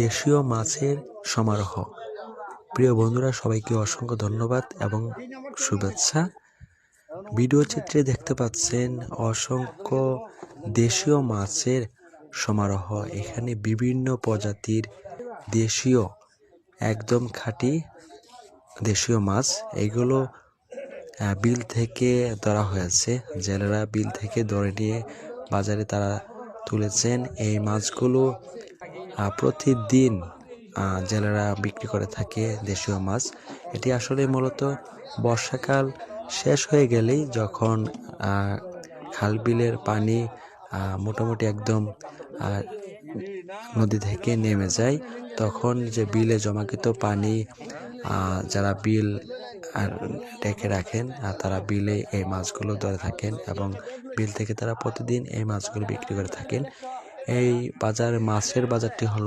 দেশীয় মাছের সমারোহ। প্রিয় বন্ধুরা, সবাইকে অসংখ্য ধন্যবাদ এবং শুভেচ্ছা। ভিডিও চিত্রে দেখতে পাচ্ছেন অসংখ্য দেশীয় মাছের সমারোহ। এখানে বিভিন্ন প্রজাতির দেশীয়, একদম খাঁটি দেশীয় মাছ। এগুলো বিল থেকে ধরা হয়েছে। জেলেরা বিল থেকে ধরে নিয়ে বাজারে তারা তুলেছেন। এই মাছগুলো প্রতিদিন জেলেরা বিক্রি করে থাকে দেশীয় মাছ। এটি আসলে মূলত বর্ষাকাল শেষ হয়ে গেলেই, যখন খাল বিলের পানি মোটামুটি একদম নদী থেকে নেমে যায়, তখন যে বিলে জমাকৃত পানি যারা বিল ডেকে রাখেন, তারা বিলে এই মাছগুলো ধরে থাকেন এবং বিল থেকে তারা প্রতিদিন এই মাছগুলো বিক্রি করে থাকেন। এই মাছের বাজারটি হলো